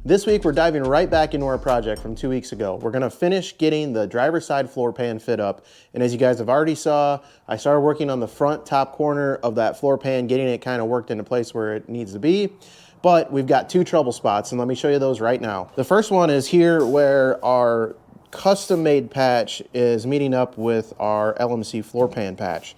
This week, we're diving right back into our project from 2 weeks ago. We're gonna finish getting the driver's side floor pan fit up. And as you guys have already saw, I started working on the front top corner of that floor pan, getting it kind of worked into place where it needs to be. But we've got two trouble spots, and let me show you those right now. The first one is here where our custom-made patch is meeting up with our LMC floor pan patch.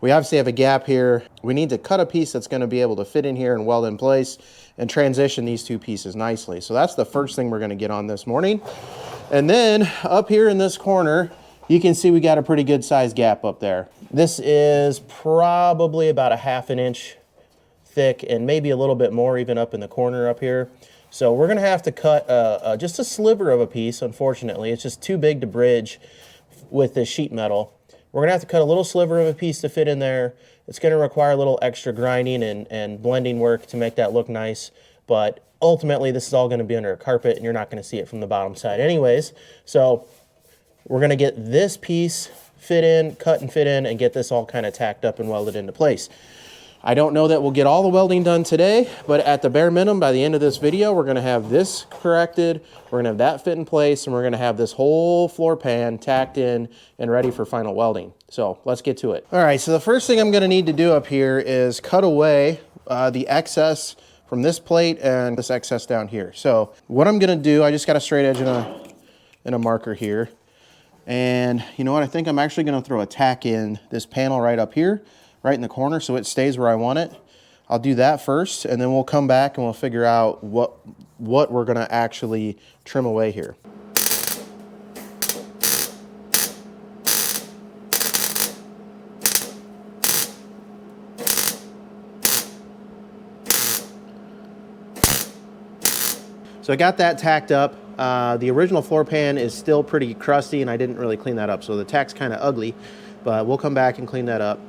We obviously have a gap here. We need to cut a piece that's gonna be able to fit in here and weld in place and transition these two pieces nicely. So that's the first thing we're gonna get on this morning. And then up here in this corner, you can see we got a pretty good sized gap up there. This is probably about a ½ an inch thick and maybe a little bit more even up in the corner up here. So we're gonna have to cut just a sliver of a piece, unfortunately. It's just too big to bridge with this sheet metal. We're gonna have to cut a little sliver of a piece to fit in there. It's gonna require a little extra grinding and blending work to make that look nice, but ultimately this is all gonna be under a carpet and you're not gonna see it from the bottom side anyways. So we're gonna get this piece fit in, cut and fit in, and get this all kind of tacked up and welded into place. I don't know that we'll get all the welding done today, but at the bare minimum, by the end of this video, we're gonna have this corrected, we're gonna have that fit in place, and we're gonna have this whole floor pan tacked in and ready for final welding. So let's get to it. All right, so the first thing I'm gonna need to do up here is cut away the excess from this plate and this excess down here. So what I'm gonna do, I just got a straight edge and a marker here. And you know what, I think I'm actually gonna throw a tack in this panel right up here, right in the corner, so it stays where I want it. I'll do that first, and then we'll come back and we'll figure out what we're gonna actually trim away here. So I got that tacked up. The original floor pan is still pretty crusty and I didn't really clean that up, so the tack's kind of ugly, but we'll come back and clean that up.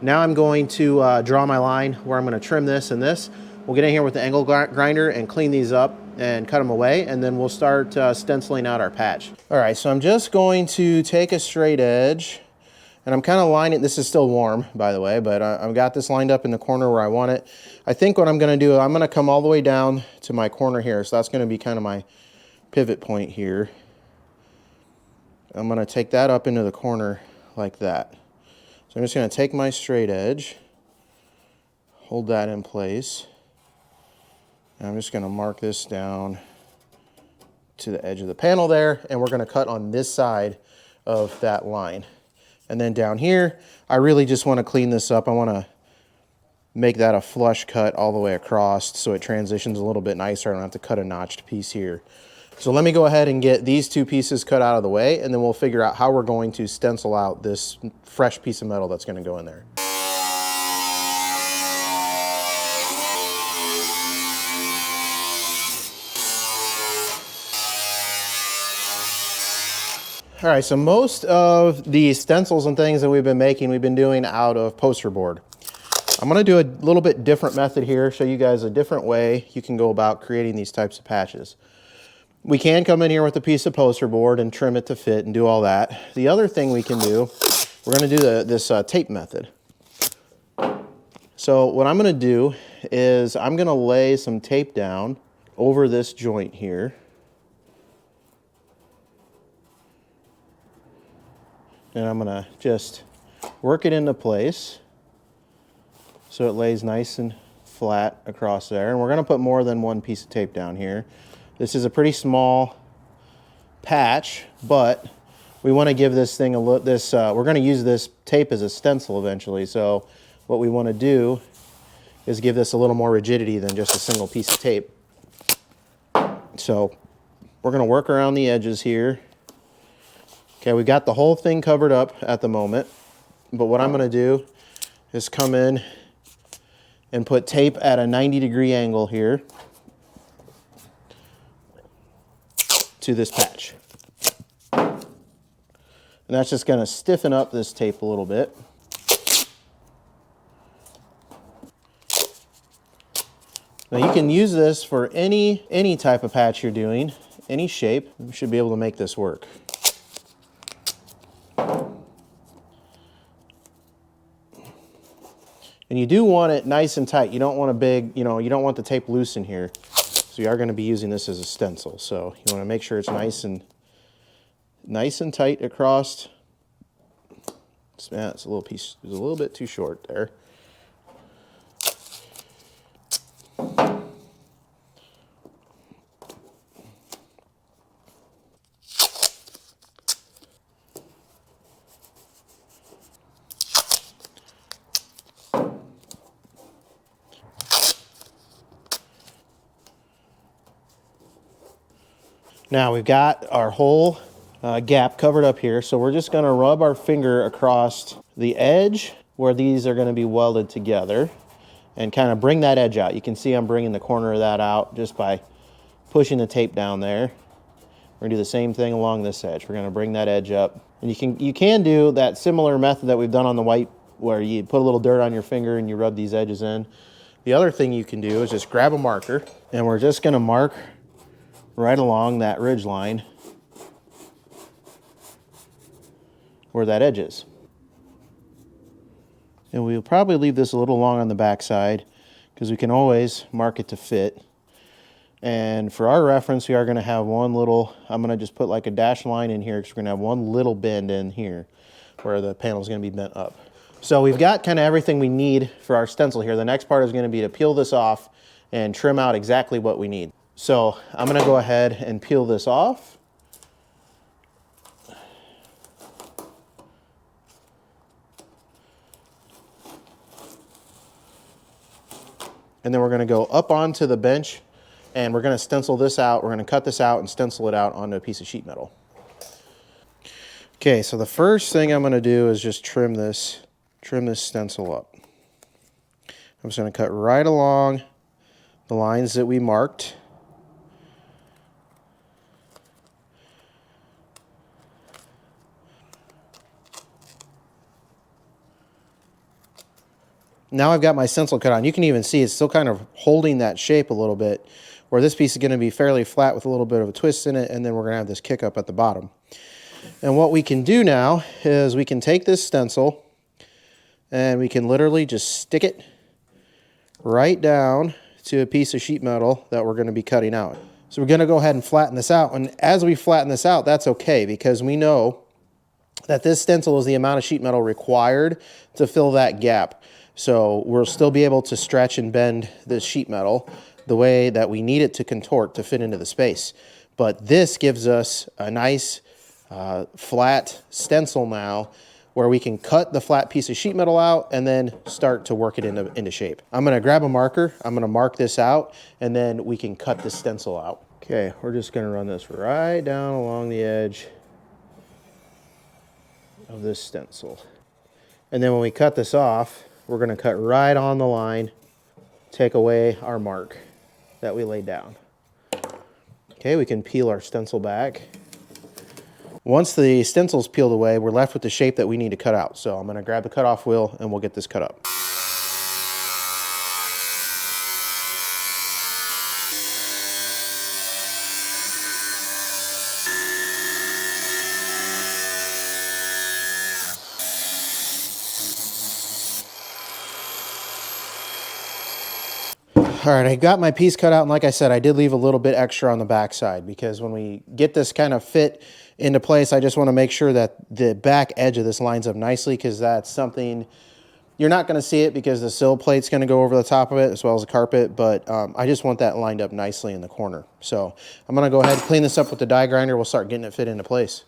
Now I'm going to draw my line where I'm going to trim this and this. We'll get in here with the angle grinder and clean these up and cut them away, and then we'll start stenciling out our patch. All right, so I'm just going to take a straight edge, and I'm kind of lining, this is still warm, by the way, but I've got this lined up in the corner where I want it. I think what I'm going to do, I'm going to come all the way down to my corner here, so that's going to be kind of my pivot point here. I'm going to take that up into the corner like that. So I'm just going to take my straight edge, hold that in place, and I'm just going to mark this down to the edge of the panel there, and we're going to cut on this side of that line. And then down here, I really just want to clean this up. I want to make that a flush cut all the way across so it transitions a little bit nicer. I don't have to cut a notched piece here. So let me go ahead and get these two pieces cut out of the way, and then we'll figure out how we're going to stencil out this fresh piece of metal that's going to go in there. All right, so most of the stencils and things that we've been doing out of poster board. I'm going to do a little bit different method here, show you guys a different way you can go about creating these types of patches. We can come in here with a piece of poster board and trim it to fit and do all that. The other thing we can do, we're going to do this tape method. So what I'm going to do is I'm going to lay some tape down over this joint here. And I'm going to just work it into place so it lays nice and flat across there. And we're going to put more than one piece of tape down here. This is a pretty small patch, but we want to give this thing a look. We're going to use this tape as a stencil eventually. So what we want to do is give this a little more rigidity than just a single piece of tape. So we're going to work around the edges here. Okay, we got the whole thing covered up at the moment, but what I'm going to do is come in and put tape at a 90-degree angle here to this patch. And that's just going to stiffen up this tape a little bit. Now you can use this for any type of patch you're doing, any shape. You should be able to make this work. And you do want it nice and tight. You don't want a big, you don't want the tape loose in here. So we are going to be using this as a stencil. So you want to make sure it's nice and tight across. Yeah, it's a little bit too short there. Now we've got our whole gap covered up here, so we're just going to rub our finger across the edge where these are going to be welded together and kind of bring that edge out. You can see I'm bringing the corner of that out just by pushing the tape down there. We're going to do the same thing along this edge. We're going to bring that edge up. And you can do that similar method that we've done on the white, where you put a little dirt on your finger and you rub these edges in. The other thing you can do is just grab a marker, and we're just going to mark right along that ridge line where that edge is. And we'll probably leave this a little long on the back side because we can always mark it to fit. And for our reference, we are going to have one little, I'm going to just put like a dashed line in here because we're going to have one little bend in here where the panel is going to be bent up. So we've got kind of everything we need for our stencil here. The next part is going to be to peel this off and trim out exactly what we need. So I'm going to go ahead and peel this off. And then we're going to go up onto the bench and we're going to stencil this out. We're going to cut this out and stencil it out onto a piece of sheet metal. Okay, so the first thing I'm going to do is just trim this stencil up. I'm just going to cut right along the lines that we marked. Now I've got my stencil cut on. You can even see it's still kind of holding that shape a little bit, where this piece is going to be fairly flat with a little bit of a twist in it, and then we're going to have this kick up at the bottom. And what we can do now is we can take this stencil and we can literally just stick it right down to a piece of sheet metal that we're going to be cutting out. So we're going to go ahead and flatten this out. And as we flatten this out, that's okay, because we know that this stencil is the amount of sheet metal required to fill that gap. So we'll still be able to stretch and bend this sheet metal the way that we need it to contort to fit into the space. But this gives us a nice flat stencil now, where we can cut the flat piece of sheet metal out and then start to work it into shape. I'm going to grab a marker, I'm going to mark this out, and then we can cut the stencil out. Okay, we're just going to run this right down along the edge of this stencil. And then when we cut this off, we're going to cut right on the line, take away our mark that we laid down. Okay, we can peel our stencil back. Once the stencil's peeled away, we're left with the shape that we need to cut out. So I'm going to grab the cutoff wheel and we'll get this cut up. All right, I got my piece cut out, and like I said, I did leave a little bit extra on the back side because when we get this kind of fit into place, I just want to make sure that the back edge of this lines up nicely, because that's something you're not going to see it because the sill plate's going to go over the top of it as well as the carpet, but I just want that lined up nicely in the corner. So I'm going to go ahead and clean this up with the die grinder. We'll start getting it fit into place.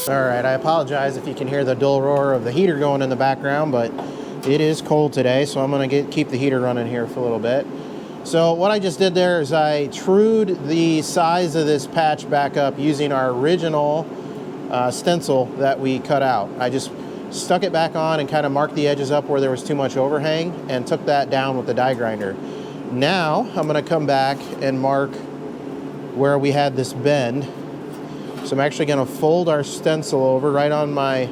All right, I apologize if you can hear the dull roar of the heater going in the background, but it is cold today, so I'm gonna keep the heater running here for a little bit. So what I just did there is I trued the size of this patch back up using our original stencil that we cut out. I just stuck it back on and kind of marked the edges up where there was too much overhang and took that down with the die grinder. Now I'm gonna come back and mark where we had this bend. So I'm actually going to fold our stencil over right on my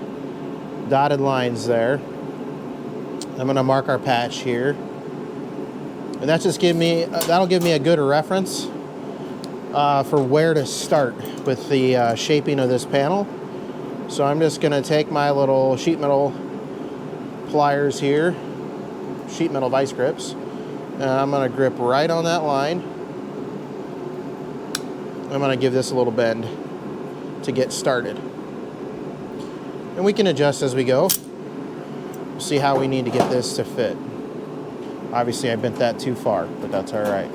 dotted lines there. I'm going to mark our patch here. And that's just that'll give me a good reference for where to start with the shaping of this panel. So I'm just going to take my little sheet metal pliers here, sheet metal vice grips, and I'm going to grip right on that line. I'm going to give this a little bend to get started. And we can adjust as we go. See how we need to get this to fit. Obviously I bent that too far, but that's all right.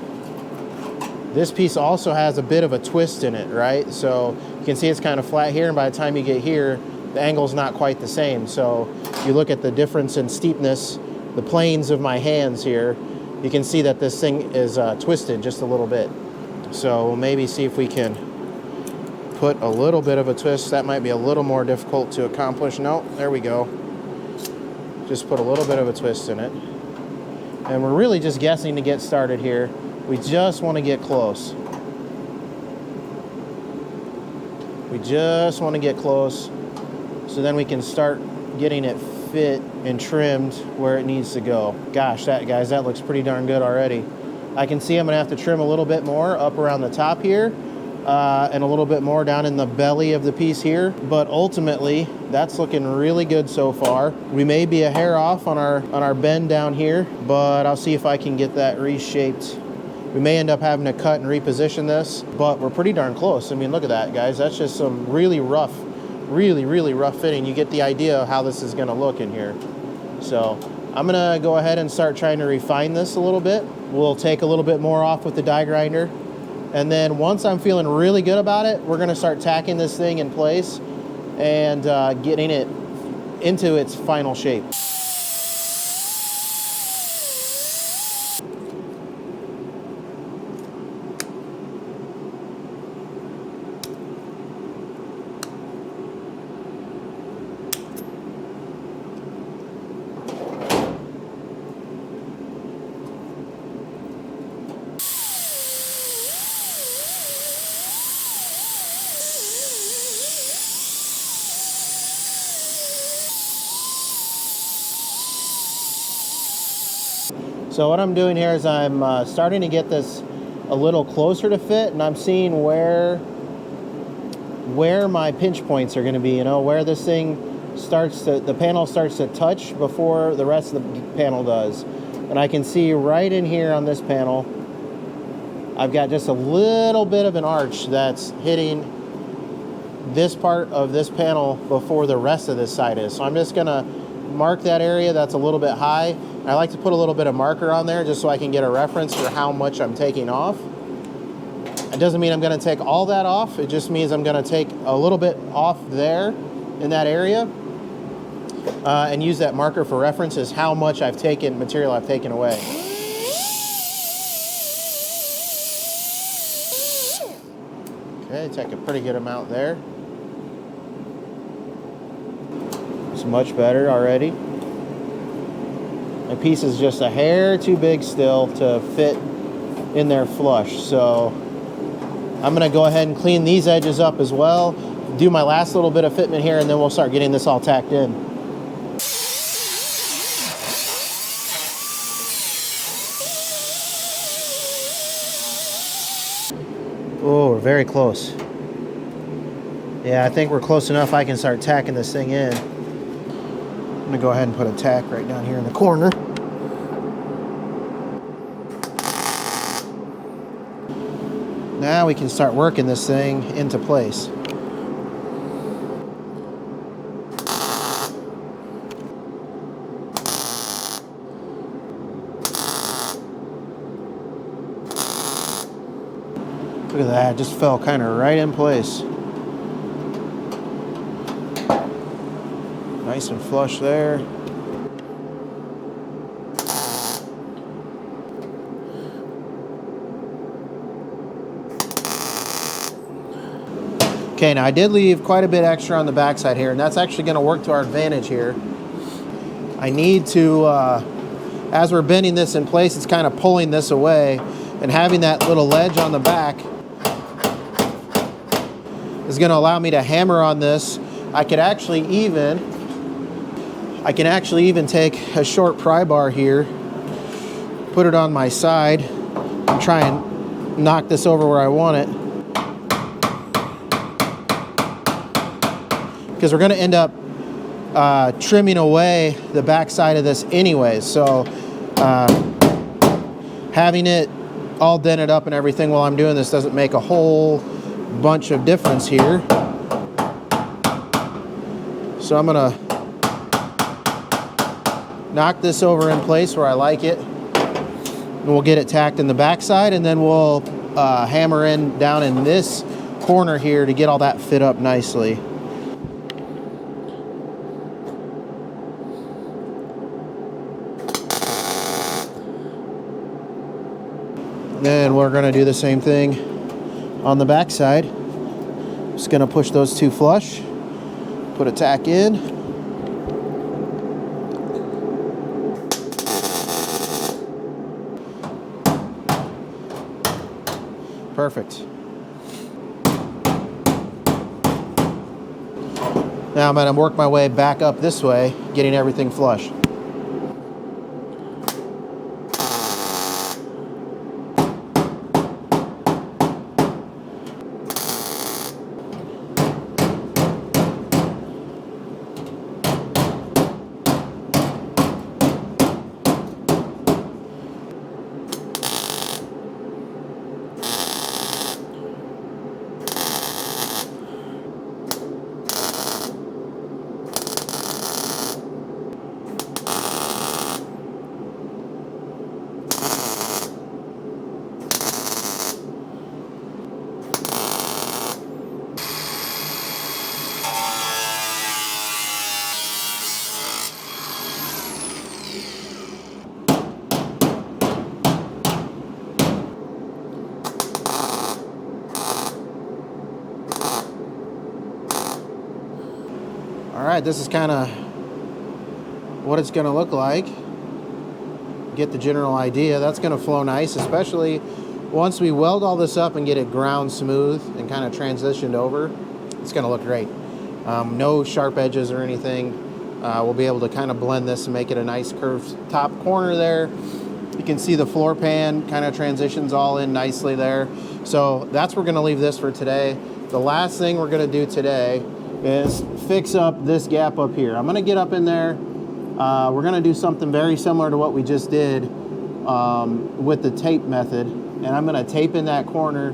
This piece also has a bit of a twist in it, right? So you can see it's kind of flat here, and by the time you get here, the angle's not quite the same. So if you look at the difference in steepness, the planes of my hands here, you can see that this thing is twisted just a little bit. So we'll maybe see if we can put a little bit of a twist. That might be a little more difficult to accomplish. No, there we go. Just put a little bit of a twist in it. And we're really just guessing to get started here. We just want to get close. We just want to get close so then we can start getting it fit and trimmed where it needs to go. Gosh, guys, that looks pretty darn good already. I can see I'm going to have to trim a little bit more up around the top here. And a little bit more down in the belly of the piece here, but ultimately that's looking really good so far. We may be a hair off on our bend down here, but I'll see if I can get that reshaped. We may end up having to cut and reposition this, but we're pretty darn close. I mean, look at that, guys. That's just some really rough fitting. You get the idea of how this is gonna look in here. So I'm gonna go ahead and start trying to refine this a little bit. We'll take a little bit more off with the die grinder. And then once I'm feeling really good about it, we're gonna start tacking this thing in place and getting it into its final shape. So what I'm doing here is I'm starting to get this a little closer to fit, and I'm seeing where my pinch points are going to be, you know, where this thing starts to, the panel starts to touch before the rest of the panel does. And I can see right in here on this panel, I've got just a little bit of an arch that's hitting this part of this panel before the rest of this side is. So I'm just going to mark that area that's a little bit high. I like to put a little bit of marker on there just so I can get a reference for how much I'm taking off. It doesn't mean I'm going to take all that off. It just means I'm going to take a little bit off there in that area and use that marker for reference as how much material I've taken away. Okay, take a pretty good amount there. It's much better already. My piece is just a hair too big still to fit in there flush. So I'm gonna go ahead and clean these edges up as well, do my last little bit of fitment here, and then we'll start getting this all tacked in. Oh, we're very close. Yeah, I think we're close enough I can start tacking this thing in. I'm gonna go ahead and put a tack right down here in the corner. Now we can start working this thing into place. Look at that, it just fell kind of right in place. Nice and flush there. Okay, now I did leave quite a bit extra on the backside here, and that's actually going to work to our advantage here. I need to, as we're bending this in place, it's kind of pulling this away, and having that little ledge on the back is going to allow me to hammer on this. I can actually even take a short pry bar here, put it on my side, and try and knock this over where I want it. Because we're going to end up trimming away the back side of this anyways. So having it all dented up and everything while I'm doing this doesn't make a whole bunch of difference here. So I'm going to knock this over in place where I like it. And we'll get it tacked in the back side, and then we'll hammer in down in this corner here to get all that fit up nicely. Then we're going to do the same thing on the back side. Just going to push those two flush, put a tack in. Perfect. Now I'm going to work my way back up this way, getting everything flush. All right, this is kind of what it's going to look like. Get the general idea. That's going to flow nice, especially once we weld all this up and get it ground smooth and kind of transitioned over. It's going to look great. No sharp edges or anything. We'll be able to kind of blend this and make it a nice curved top corner there. You can see the floor pan kind of transitions all in nicely there. So that's where we're going to leave this for today. The last thing we're going to do today is fix up this gap up here. I'm going to get up in there. We're going to do something very similar to what we just did with the tape method, and I'm going to tape in that corner.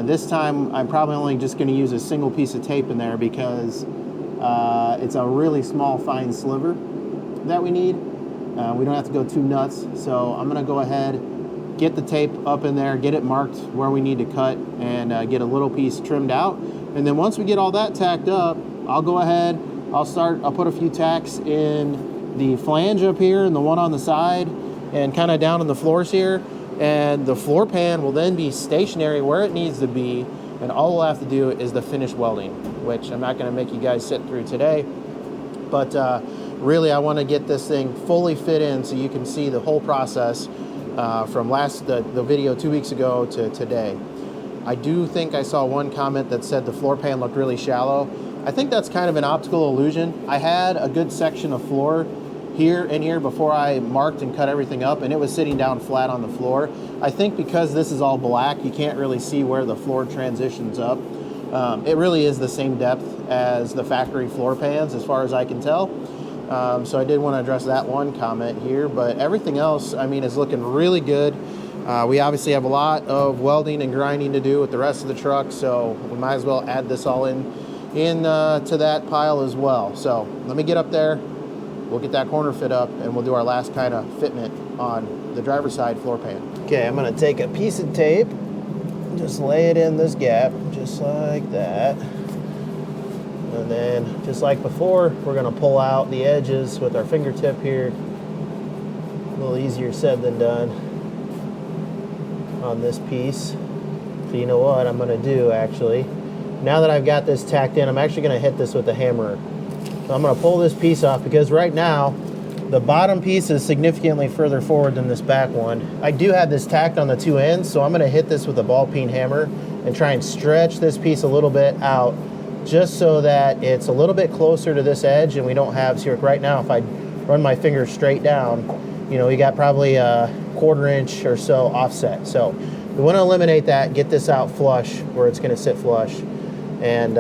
This time I'm probably only just going to use a single piece of tape in there because it's a really small fine sliver that we need. We don't have to go too nuts, so I'm going to go ahead, get the tape up in there, get it marked where we need to cut, and get a little piece trimmed out. And then once we get all that tacked up, I'll go ahead, I'll put a few tacks in the flange up here and the one on the side and kind of down in the floors here. And the floor pan will then be stationary where it needs to be. And all we'll have to do is the finish welding, which I'm not going to make you guys sit through today. But really, I want to get this thing fully fit in so you can see the whole process from the video 2 weeks ago to today. I do think I saw one comment that said the floor pan looked really shallow. I think that's kind of an optical illusion. I had a good section of floor here and here before I marked and cut everything up, and it was sitting down flat on the floor. I think because this is all black, you can't really see where the floor transitions up. It really is the same depth as the factory floor pans as far as I can tell. So I did want to address that one comment here, but everything else, I mean, is looking really good. We obviously have a lot of welding and grinding to do with the rest of the truck, so we might as well add this all in to that pile as well. So let me get up there, we'll get that corner fit up, and we'll do our last kind of fitment on the driver's side floor pan. Okay, I'm going to take a piece of tape, just lay it in this gap, just like that. And then just like before, we're gonna pull out the edges with our fingertip here. A little easier said than done on this piece. So you know what I'm gonna do actually? Now that I've got this tacked in, I'm actually gonna hit this with a hammer. So I'm gonna pull this piece off because right now, the bottom piece is significantly further forward than this back one. I do have this tacked on the two ends, so I'm gonna hit this with a ball peen hammer and try and stretch this piece a little bit out just so that it's a little bit closer to this edge and we don't have, see, right now if I run my finger straight down, you know, we got probably a 1/4 inch or so offset. So we wanna eliminate that, get this out flush where it's gonna sit flush, and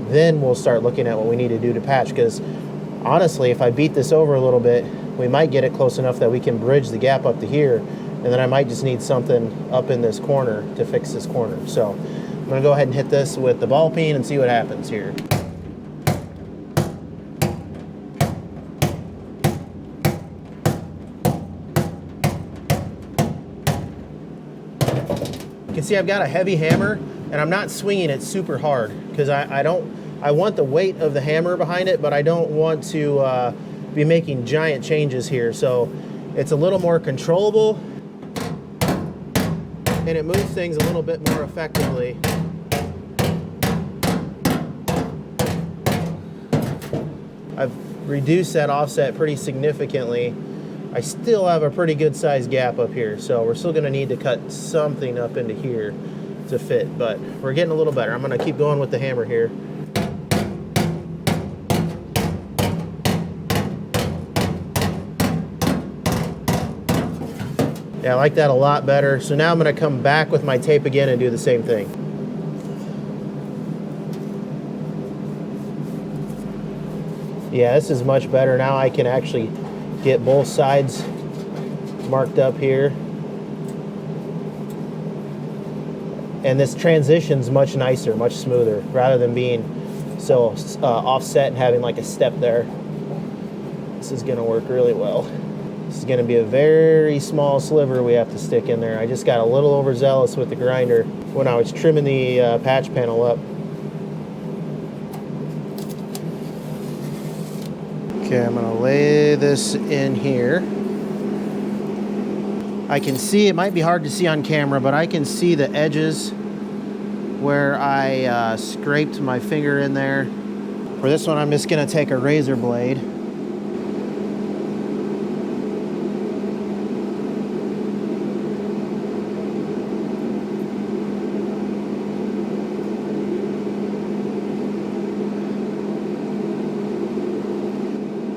then we'll start looking at what we need to do to patch, because honestly, if I beat this over a little bit, we might get it close enough that we can bridge the gap up to here, and then I might just need something up in this corner to fix this corner. So I'm gonna go ahead and hit this with the ball peen and see what happens here. You can see I've got a heavy hammer and I'm not swinging it super hard because I want the weight of the hammer behind it, but I don't want to be making giant changes here. So it's a little more controllable and it moves things a little bit more effectively. I've reduced that offset pretty significantly. I still have a pretty good sized gap up here, so we're still gonna need to cut something up into here to fit, but we're getting a little better. I'm gonna keep going with the hammer here. Yeah, I like that a lot better. So now I'm gonna come back with my tape again and do the same thing. Yeah, this is much better. Now I can actually get both sides marked up here. And this transition's much nicer, much smoother, rather than being so offset and having like a step there. This is gonna work really well. This is gonna be a very small sliver we have to stick in there. I just got a little overzealous with the grinder when I was trimming the patch panel up. Okay, I'm gonna lay this in here. I can see, it might be hard to see on camera, but I can see the edges where I scraped my finger in there. For this one, I'm just gonna take a razor blade.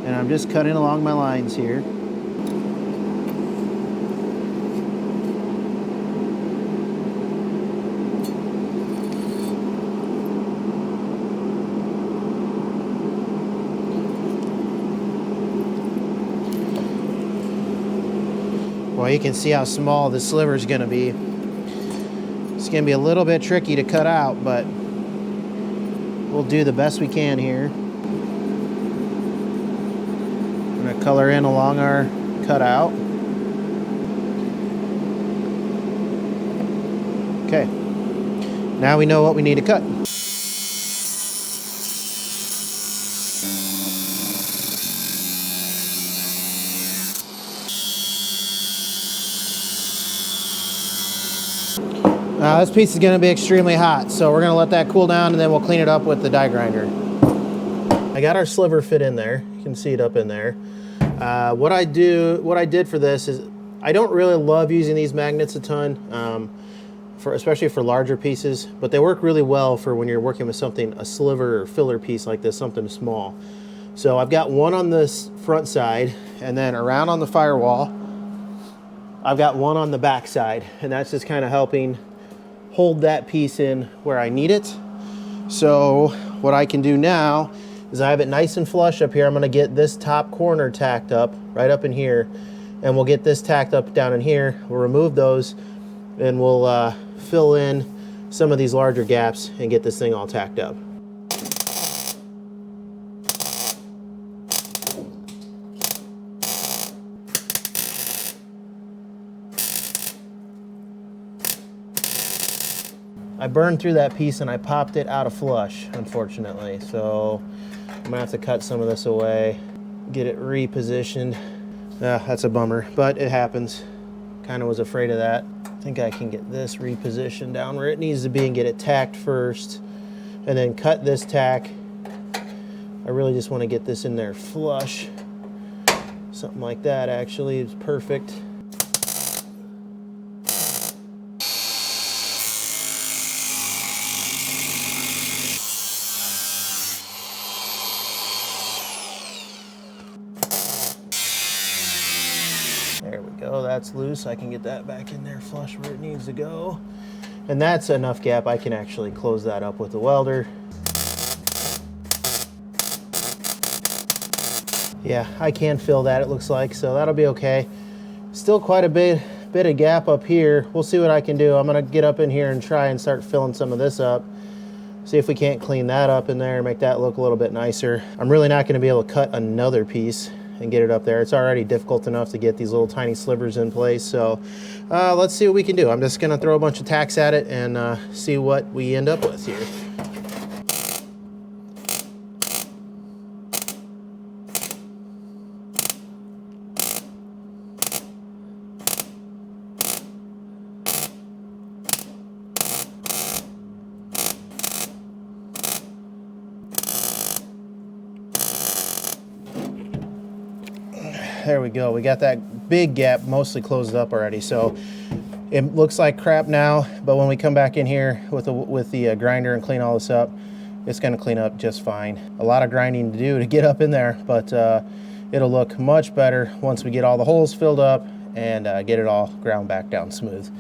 And I'm just cutting along my lines here. Well, you can see how small this sliver is going to be. It's going to be a little bit tricky to cut out, but we'll do the best we can here. I'm going to color in along our cutout. Okay, now we know what we need to cut. This piece is going to be extremely hot, so we're going to let that cool down and then we'll clean it up with the die grinder. I got our sliver fit in there. You can see it up in there. What I did for this is, I don't really love using these magnets a ton, especially for larger pieces, but they work really well for when you're working with something, a sliver or filler piece like this, something small. So I've got one on this front side, and then around on the firewall, I've got one on the back side, and that's just kind of helping hold that piece in where I need it. So what I can do now is I have it nice and flush up here. I'm gonna get this top corner tacked up, right up in here, and we'll get this tacked up down in here. We'll remove those, and we'll fill in some of these larger gaps and get this thing all tacked up. I burned through that piece and I popped it out of flush, unfortunately. So I'm gonna have to cut some of this away, get it repositioned. That's a bummer, but it happens. Kind of was afraid of that. I think I can get this repositioned down where it needs to be and get it tacked first, and then cut this tack. I really just want to get this in there flush. Something like that actually is perfect. There we go, that's loose. I can get that back in there flush where it needs to go. And that's enough gap. I can actually close that up with the welder. Yeah, I can fill that, it looks like, so that'll be okay. Still quite a bit of gap up here. We'll see what I can do. I'm gonna get up in here and try and start filling some of this up. See if we can't clean that up in there and make that look a little bit nicer. I'm really not gonna be able to cut another piece and get it up there. It's already difficult enough to get these little tiny slivers in place. So let's see what we can do. I'm just gonna throw a bunch of tacks at it and see what we end up with here. There we go. We got that big gap mostly closed up already. So it looks like crap now, but when we come back in here with the grinder and clean all this up, it's going to clean up just fine. A lot of grinding to do to get up in there, but it'll look much better once we get all the holes filled up and get it all ground back down smooth.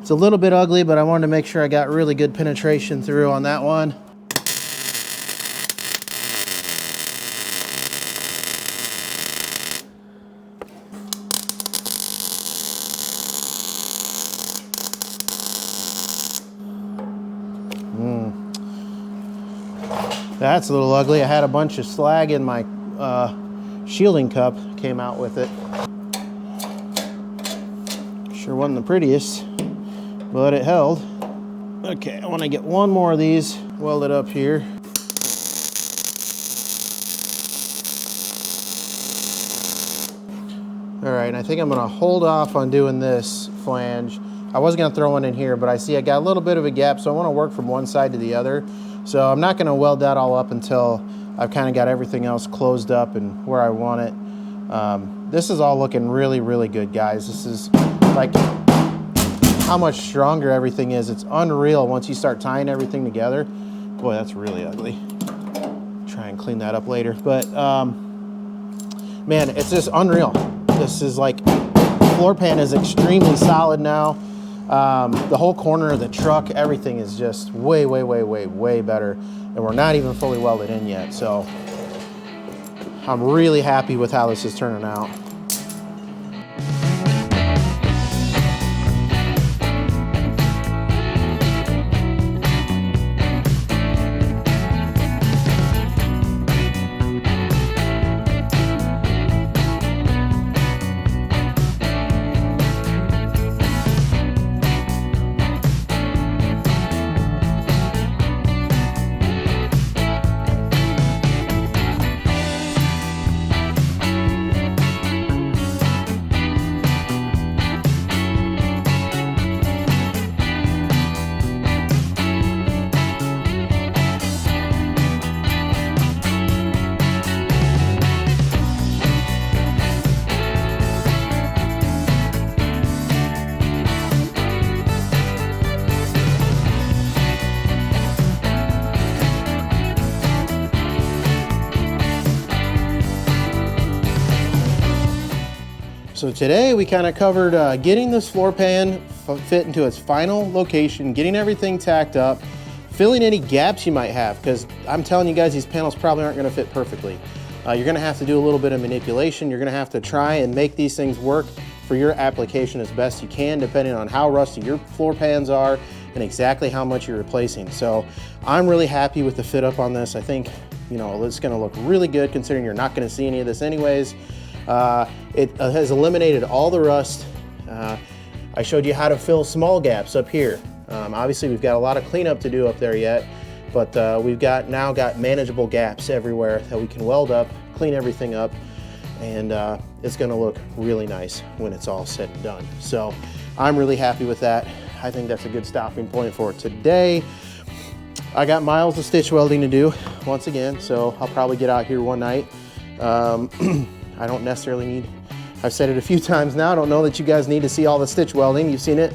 It's a little bit ugly, but I wanted to make sure I got really good penetration through on that one. That's a little ugly. I had a bunch of slag in my shielding cup, came out with it. Sure wasn't the prettiest, but it held. Okay, I want to get one more of these welded up here. All right, I think I'm gonna hold off on doing this flange. I was gonna throw one in here, but I see I got a little bit of a gap, so I wanna work from one side to the other. So I'm not gonna weld that all up until I've kind of got everything else closed up and where I want it. This is all looking really, really good, guys. This is like how much stronger everything is. It's unreal once you start tying everything together. Boy, that's really ugly. Try and clean that up later. But man, it's just unreal. This is like, floor pan is extremely solid now. The whole corner of the truck, everything is just way, way, way, way, way better. And we're not even fully welded in yet. So I'm really happy with how this is turning out. So today we kind of covered getting this floor pan fit into its final location, getting everything tacked up, filling any gaps you might have, because I'm telling you guys, these panels probably aren't going to fit perfectly. You're going to have to do a little bit of manipulation. You're going to have to try and make these things work for your application as best you can, depending on how rusty your floor pans are and exactly how much you're replacing. So I'm really happy with the fit up on this. I think, you know, it's going to look really good considering you're not going to see any of this anyways. It has eliminated all the rust. I showed you how to fill small gaps up here. Obviously we've got a lot of cleanup to do up there yet, but we've now got manageable gaps everywhere that we can weld up, clean everything up, and it's going to look really nice when it's all said and done. So I'm really happy with that. I think that's a good stopping point for today. I got miles of stitch welding to do once again, so I'll probably get out here one night. I don't necessarily need, I've said it a few times now, I don't know that you guys need to see all the stitch welding. You've seen it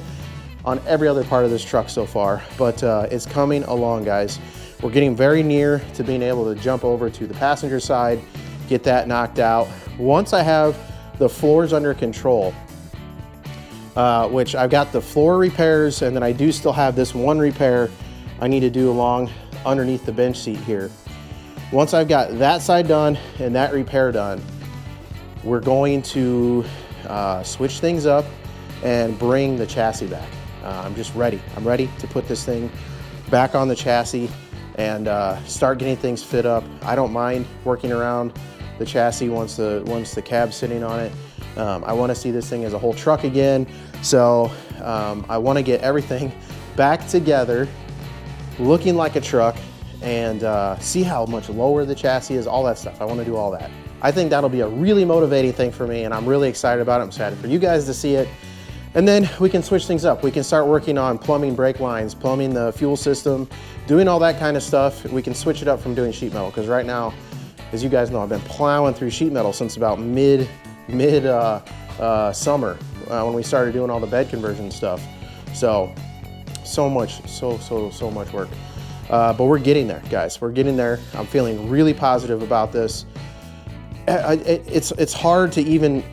on every other part of this truck so far, but it's coming along, guys. We're getting very near to being able to jump over to the passenger side, get that knocked out. Once I have the floors under control, which I've got the floor repairs, and then I do still have this one repair I need to do along underneath the bench seat here. Once I've got that side done and that repair done, we're going to switch things up and bring the chassis back. I'm just ready. I'm ready to put this thing back on the chassis and start getting things fit up. I don't mind working around the chassis once the cab's sitting on it. I want to see this thing as a whole truck again. So I want to get everything back together, looking like a truck, and see how much lower the chassis is, all that stuff. I want to do all that. I think that'll be a really motivating thing for me, and I'm really excited about it. I'm excited for you guys to see it. And then we can switch things up. We can start working on plumbing brake lines, plumbing the fuel system, doing all that kind of stuff. We can switch it up from doing sheet metal, because right now, as you guys know, I've been plowing through sheet metal since about mid summer when we started doing all the bed conversion stuff. So much work. But we're getting there, guys. We're getting there. I'm feeling really positive about this. It's hard to even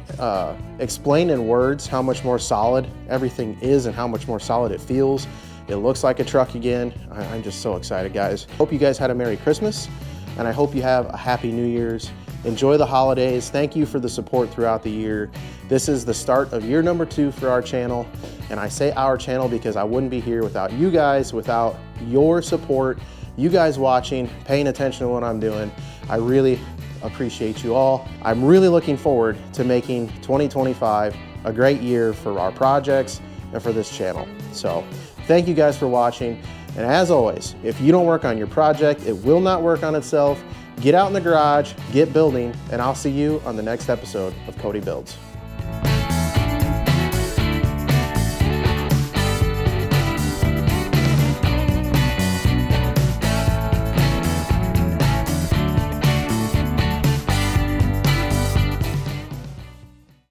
explain in words how much more solid everything is and how much more solid it feels. It looks like a truck again. I'm just so excited, guys. Hope you guys had a Merry Christmas, and I hope you have a Happy New Year's. Enjoy the holidays. Thank you for the support throughout the year. This is the start of year number 2 for our channel, and I say our channel because I wouldn't be here without you guys, without your support, you guys watching, paying attention to what I'm doing. I really appreciate you all. I'm really looking forward to making 2025 a great year for our projects and for this channel. So thank you guys for watching. And as always, if you don't work on your project, it will not work on itself. Get out in the garage, get building, and I'll see you on the next episode of Cody Builds.